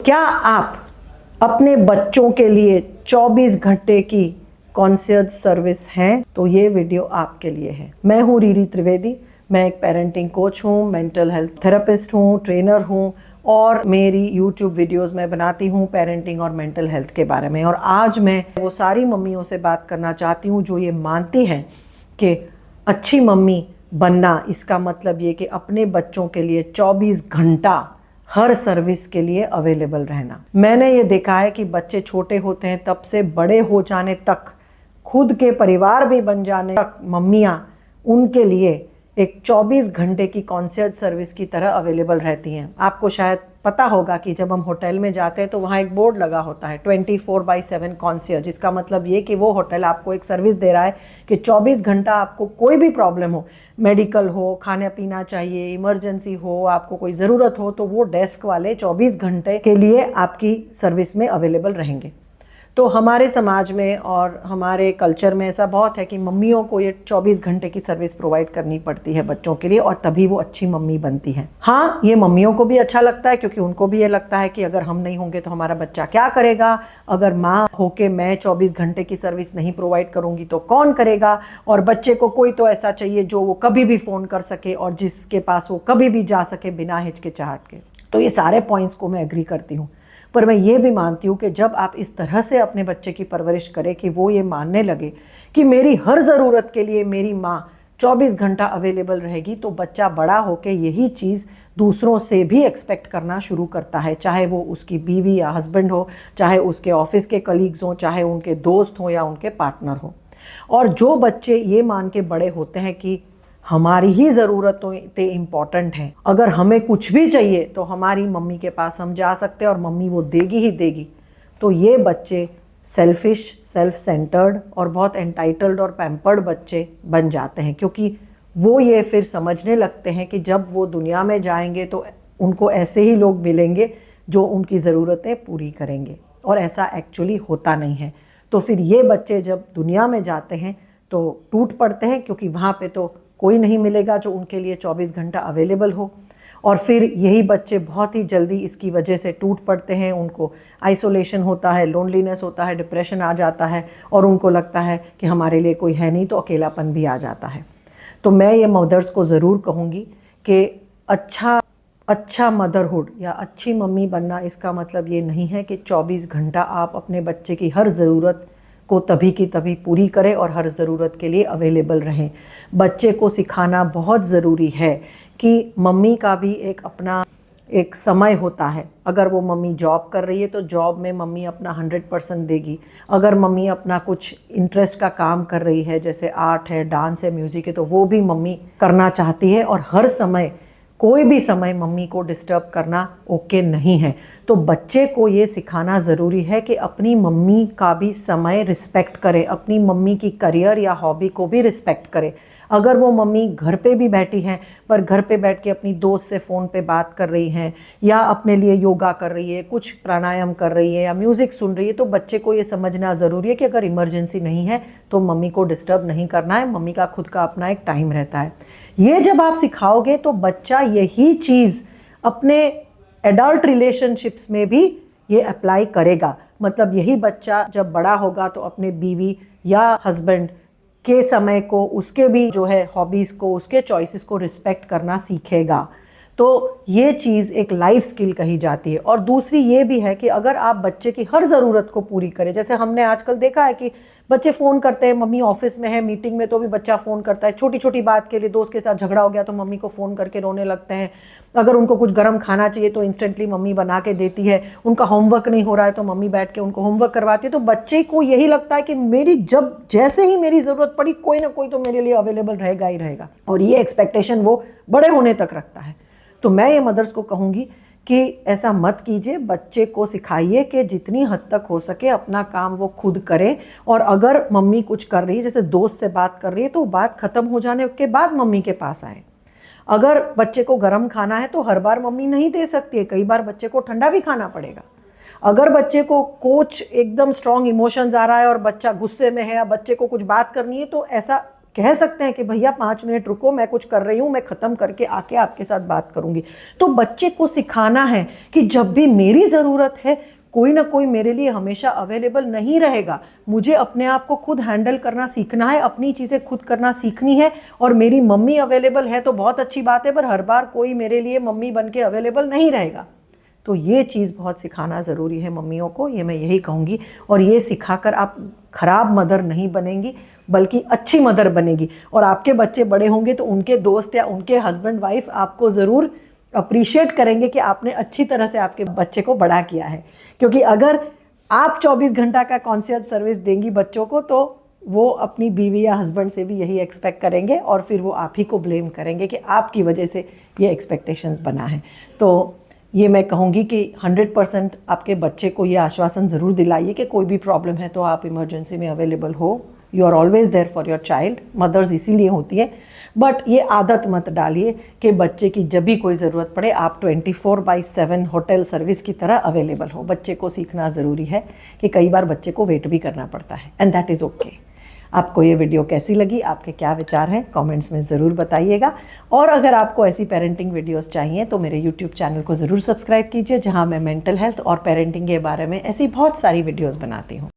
क्या आप अपने बच्चों के लिए 24 घंटे की कॉन्शियस सर्विस हैं? तो ये वीडियो आपके लिए है। मैं हूँ रीरी त्रिवेदी। मैं एक पेरेंटिंग कोच हूँ, मेंटल हेल्थ थेरेपिस्ट हूँ, ट्रेनर हूँ और मेरी यूट्यूब वीडियोस में बनाती हूँ पेरेंटिंग और मेंटल हेल्थ के बारे में। और आज मैं वो सारी मम्मियों से बात करना चाहती हूँ जो ये मानती हैं कि अच्छी मम्मी बनना इसका मतलब ये कि अपने बच्चों के लिए 24 घंटा हर सर्विस के लिए अवेलेबल रहना। मैंने ये देखा है कि बच्चे छोटे होते हैं तब से बड़े हो जाने तक, खुद के परिवार भी बन जाने तक, मम्मियाँ उनके लिए एक 24 घंटे की कॉन्शियस सर्विस की तरह अवेलेबल रहती हैं। आपको शायद पता होगा कि जब हम होटल में जाते हैं तो वहाँ एक बोर्ड लगा होता है 24/7 कॉन्शियस, जिसका मतलब ये कि वो होटल आपको एक सर्विस दे रहा है कि 24 घंटा आपको कोई भी प्रॉब्लम हो, मेडिकल हो, खाना पीना चाहिए, इमरजेंसी हो, आपको कोई ज़रूरत हो, तो वो डेस्क वाले 24 घंटे के लिए आपकी सर्विस में अवेलेबल रहेंगे। तो हमारे समाज में और हमारे कल्चर में ऐसा बहुत है कि मम्मियों को ये 24 घंटे की सर्विस प्रोवाइड करनी पड़ती है बच्चों के लिए, और तभी वो अच्छी मम्मी बनती हैं। हाँ, ये मम्मियों को भी अच्छा लगता है क्योंकि उनको भी ये लगता है कि अगर हम नहीं होंगे तो हमारा बच्चा क्या करेगा, अगर माँ होके मैं 24 घंटे की सर्विस नहीं प्रोवाइड करूँगी तो कौन करेगा, और बच्चे को कोई तो ऐसा चाहिए जो वो कभी भी फ़ोन कर सके और जिसके पास वो कभी भी जा सके बिना हिचकिचाहट के। तो ये सारे पॉइंट्स को मैं एग्री करती हूँ, पर मैं ये भी मानती हूँ कि जब आप इस तरह से अपने बच्चे की परवरिश करें कि वो ये मानने लगे कि मेरी हर ज़रूरत के लिए मेरी माँ 24 घंटा अवेलेबल रहेगी, तो बच्चा बड़ा होकर यही चीज़ दूसरों से भी एक्सपेक्ट करना शुरू करता है, चाहे वो उसकी बीवी या हस्बैंड हो, चाहे उसके ऑफिस के कलीग्स हों, चाहे उनके दोस्त हों या उनके पार्टनर हों। और जो बच्चे ये मान के बड़े होते हैं कि हमारी ही ज़रूरतें इम्पॉर्टेंट हैं, अगर हमें कुछ भी चाहिए तो हमारी मम्मी के पास हम जा सकते हैं और मम्मी वो देगी ही देगी, तो ये बच्चे सेल्फिश, सेल्फ सेंटर्ड और बहुत एंटाइटल्ड और पैम्पर्ड बच्चे बन जाते हैं, क्योंकि वो ये फिर समझने लगते हैं कि जब वो दुनिया में जाएंगे तो उनको ऐसे ही लोग मिलेंगे जो उनकी ज़रूरतें पूरी करेंगे, और ऐसा एक्चुअली होता नहीं है। तो फिर ये बच्चे जब दुनिया में जाते हैं तो टूट पड़ते हैं, क्योंकि वहाँ पे तो कोई नहीं मिलेगा जो उनके लिए 24 घंटा अवेलेबल हो। और फिर यही बच्चे बहुत ही जल्दी इसकी वजह से टूट पड़ते हैं, उनको आइसोलेशन होता है, लोनलीनेस होता है, डिप्रेशन आ जाता है, और उनको लगता है कि हमारे लिए कोई है नहीं, तो अकेलापन भी आ जाता है। तो मैं ये मदर्स को ज़रूर कहूँगी कि अच्छा मदरहुड या अच्छी मम्मी बनना इसका मतलब ये नहीं है कि 24 घंटा आप अपने बच्चे की हर ज़रूरत को तभी की तभी पूरी करें और हर ज़रूरत के लिए अवेलेबल रहें। बच्चे को सिखाना बहुत ज़रूरी है कि मम्मी का भी एक अपना एक समय होता है। अगर वो मम्मी जॉब कर रही है तो जॉब में मम्मी अपना 100% देगी। अगर मम्मी अपना कुछ इंटरेस्ट का काम कर रही है, जैसे आर्ट है, डांस है, म्यूज़िक है, तो वो भी मम्मी करना चाहती है, और हर समय, कोई भी समय मम्मी को डिस्टर्ब करना ओके नहीं है। तो बच्चे को ये सिखाना ज़रूरी है कि अपनी मम्मी का भी समय रिस्पेक्ट करे, अपनी मम्मी की करियर या हॉबी को भी रिस्पेक्ट करे। अगर वो मम्मी घर पे भी बैठी हैं पर घर पे बैठ के अपनी दोस्त से फ़ोन पे बात कर रही हैं, या अपने लिए योगा कर रही है, कुछ प्राणायाम कर रही है, या म्यूज़िक सुन रही है, तो बच्चे को ये समझना ज़रूरी है कि अगर इमरजेंसी नहीं है तो मम्मी को डिस्टर्ब नहीं करना है। मम्मी का खुद का अपना एक टाइम रहता है। ये जब आप सिखाओगे तो बच्चा यही चीज़ अपने एडल्ट रिलेशनशिप्स में भी ये अप्लाई करेगा। मतलब यही बच्चा जब बड़ा होगा तो अपने बीवी या हस्बैंड के समय को, उसके भी जो है हॉबीज़ को, उसके चॉइसेस को रिस्पेक्ट करना सीखेगा। तो ये चीज़ एक लाइफ स्किल कही जाती है। और दूसरी ये भी है कि अगर आप बच्चे की हर ज़रूरत को पूरी करें, जैसे हमने आजकल देखा है कि बच्चे फ़ोन करते हैं, मम्मी ऑफिस में है, मीटिंग में, तो भी बच्चा फ़ोन करता है। छोटी छोटी बात के लिए दोस्त के साथ झगड़ा हो गया तो मम्मी को फ़ोन करके रोने लगते हैं। अगर उनको कुछ गर्म खाना चाहिए तो इंस्टेंटली मम्मी बना के देती है। उनका होमवर्क नहीं हो रहा है तो मम्मी बैठ के उनको होमवर्क करवाती है। तो बच्चे को यही लगता है कि मेरी जब जैसे ही मेरी ज़रूरत पड़ी कोई ना कोई तो मेरे लिए अवेलेबल रहेगा ही रहेगा, और ये एक्सपेक्टेशन वो बड़े होने तक रखता है। तो मैं ये मदर्स को कहूँगी कि ऐसा मत कीजिए। बच्चे को सिखाइए कि जितनी हद तक हो सके अपना काम वो खुद करे, और अगर मम्मी कुछ कर रही है, जैसे दोस्त से बात कर रही है, तो बात ख़त्म हो जाने के बाद मम्मी के पास आए। अगर बच्चे को गर्म खाना है तो हर बार मम्मी नहीं दे सकती है, कई बार बच्चे को ठंडा भी खाना पड़ेगा। अगर बच्चे को कुछ एकदम स्ट्रॉन्ग इमोशंस आ रहा है और बच्चा गुस्से में है या बच्चे को कुछ बात करनी है, तो ऐसा कह सकते हैं कि भैया 5 मिनट रुको, मैं कुछ कर रही हूँ, मैं ख़त्म करके आके आपके साथ बात करूँगी। तो बच्चे को सिखाना है कि जब भी मेरी ज़रूरत है कोई ना कोई मेरे लिए हमेशा अवेलेबल नहीं रहेगा। मुझे अपने आप को खुद हैंडल करना सीखना है, अपनी चीज़ें खुद करना सीखनी है। और मेरी मम्मी अवेलेबल है तो बहुत अच्छी बात है, पर हर बार कोई मेरे लिए मम्मी बन के अवेलेबल नहीं रहेगा। तो ये चीज़ बहुत सिखाना ज़रूरी है मम्मियों को, ये मैं यही कहूँगी। और ये सिखाकर आप ख़राब मदर नहीं बनेंगी बल्कि अच्छी मदर बनेगी। और आपके बच्चे बड़े होंगे तो उनके दोस्त या उनके हस्बैंड वाइफ आपको ज़रूर अप्रिशिएट करेंगे कि आपने अच्छी तरह से आपके बच्चे को बड़ा किया है। क्योंकि अगर आप 24 घंटा का कॉन्शियस सर्विस देंगी बच्चों को तो वो अपनी बीवी या हस्बैंड से भी यही एक्सपेक्ट करेंगे और फिर वो आप ही को ब्लेम करेंगे कि आपकी वजह से ये एक्सपेक्टेशंस बना है। तो ये मैं कहूँगी कि 100% आपके बच्चे को ये आश्वासन ज़रूर दिलाइए कि कोई भी प्रॉब्लम है तो आप इमरजेंसी में अवेलेबल हो। You are always there for your child. Mothers इसीलिए होती है। बट ये आदत मत डालिए कि बच्चे की जब भी कोई ज़रूरत पड़े आप 24/7 होटल सर्विस की तरह अवेलेबल हो। बच्चे को सीखना ज़रूरी है कि कई बार बच्चे को वेट भी करना पड़ता है, एंड दैट इज़ ओके। आपको ये वीडियो कैसी लगी, आपके क्या विचार हैं, कमेंट्स में ज़रूर बताइएगा। और अगर आपको ऐसी पेरेंटिंग वीडियोस चाहिए तो मेरे यूट्यूब चैनल को ज़रूर सब्सक्राइब कीजिए, जहां मैं मेंटल हेल्थ और पेरेंटिंग के बारे में ऐसी बहुत सारी वीडियोस बनाती हूँ।